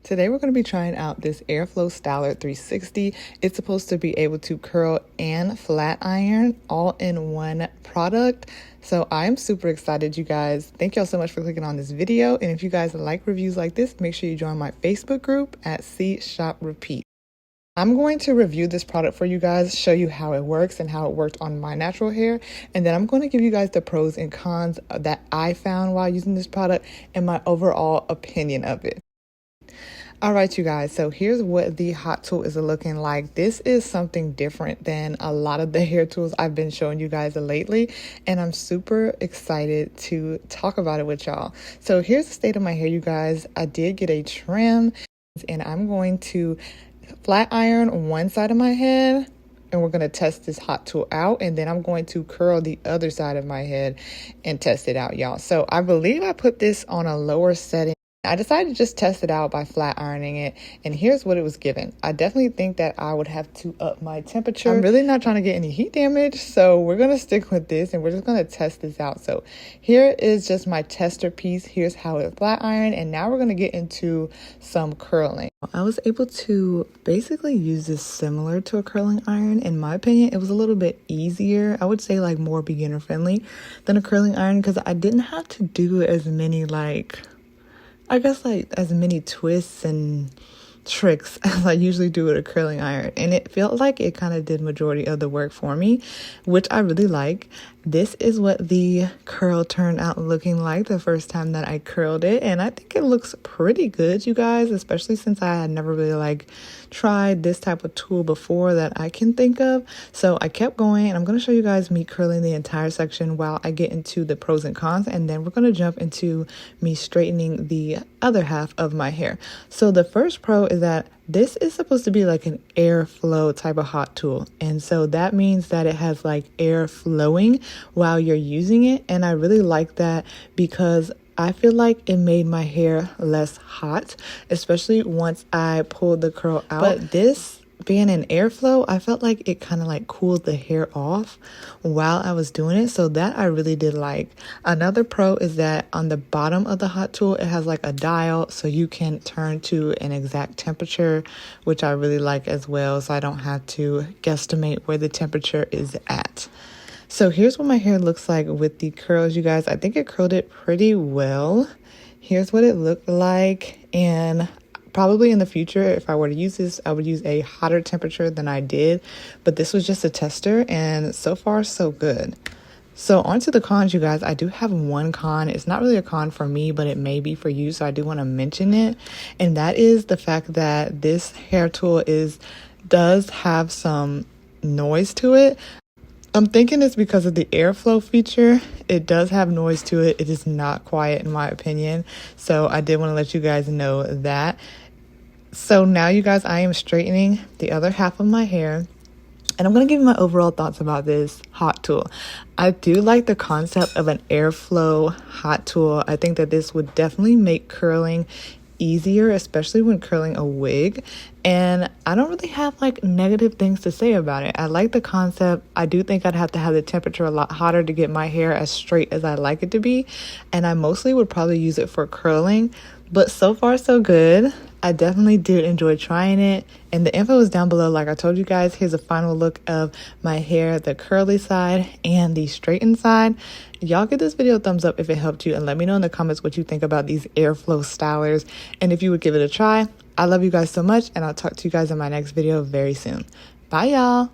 Today we're going to be trying out this Airflow Styler 360. It's supposed to be able to curl and flat iron all in one product. So I'm super excited, you guys. Thank y'all so much for clicking on this video. And if you guys like reviews like this, make sure you join my Facebook group at Cashapp Repeat. I'm going to review this product for you guys, show you how it works and how it worked on my natural hair. And then I'm going to give you guys the pros and cons that I found while using this product and my overall opinion of it. All right, you guys, so here's what the hot tool is looking like. This is something different than a lot of the hair tools I've been showing you guys lately, and I'm super excited to talk about it with y'all. So here's the state of my hair, you guys. I did get a trim, and I'm going to flat iron one side of my head, and we're going to test this hot tool out, and then I'm going to curl the other side of my head and test it out, y'all. So I believe I put this on a lower setting. I decided to just test it out by flat ironing it, and here's what it was given. I definitely think that I would have to up my temperature. I'm really not trying to get any heat damage, so we're going to stick with this, and we're just going to test this out. So here is just my tester piece. Here's how it flat ironed, and now we're going to get into some curling. I was able to basically use this similar to a curling iron. In my opinion, it was a little bit easier. I would say like more beginner friendly than a curling iron because I didn't have to do as many as many twists and tricks as I usually do with a curling iron, and it felt like it kind of did majority of the work for me, which I really like. This is what the curl turned out looking like the first time that I curled it, and I think it looks pretty good, you guys, especially since I had never really tried this type of tool before that I can think of. So I kept going, and I'm going to show you guys me curling the entire section while I get into the pros and cons, and then we're going to jump into me straightening the other half of my hair. So the first pro is that this is supposed to be like an airflow type of hot tool, and so that means that it has like air flowing while you're using it, and I really like that because I feel like it made my hair less hot, especially once I pulled the curl out. But this being an airflow, I felt like it kind of cooled the hair off while I was doing it, so that I really did like. Another pro is that on the bottom of the hot tool, it has like a dial, so you can turn to an exact temperature, which I really like as well, so I don't have to guesstimate where the temperature is at. So here's what my hair looks like with the curls, you guys. I think it curled it pretty well. Here's what it looked like, and probably in the future, if I were to use this, I would use a hotter temperature than I did, but this was just a tester, and so far so good. So on to the cons, you guys. I do have one con. It's not really a con for me, but it may be for you, so I do want to mention it, and that is the fact that this hair tool does have some noise to it. I'm thinking it's because of the airflow feature. It does have noise to it. It is not quiet in my opinion. So I did want to let you guys know that. So now, you guys, I am straightening the other half of my hair, and I'm going to give you my overall thoughts about this hot tool. I do like the concept of an airflow hot tool. I think that this would definitely make curling easier, especially when curling a wig, and I don't really have negative things to say about it. I like the concept. I do think I'd have to have the temperature a lot hotter to get my hair as straight as I like it to be, and I mostly would probably use it for curling, but so far so good. I definitely did enjoy trying it, and the info is down below. Like I told you guys, here's a final look of my hair, the curly side and the straightened side. Y'all give this video a thumbs up if it helped you, and let me know in the comments what you think about these airflow stylers and if you would give it a try. I love you guys so much, and I'll talk to you guys in my next video very soon. Bye, y'all.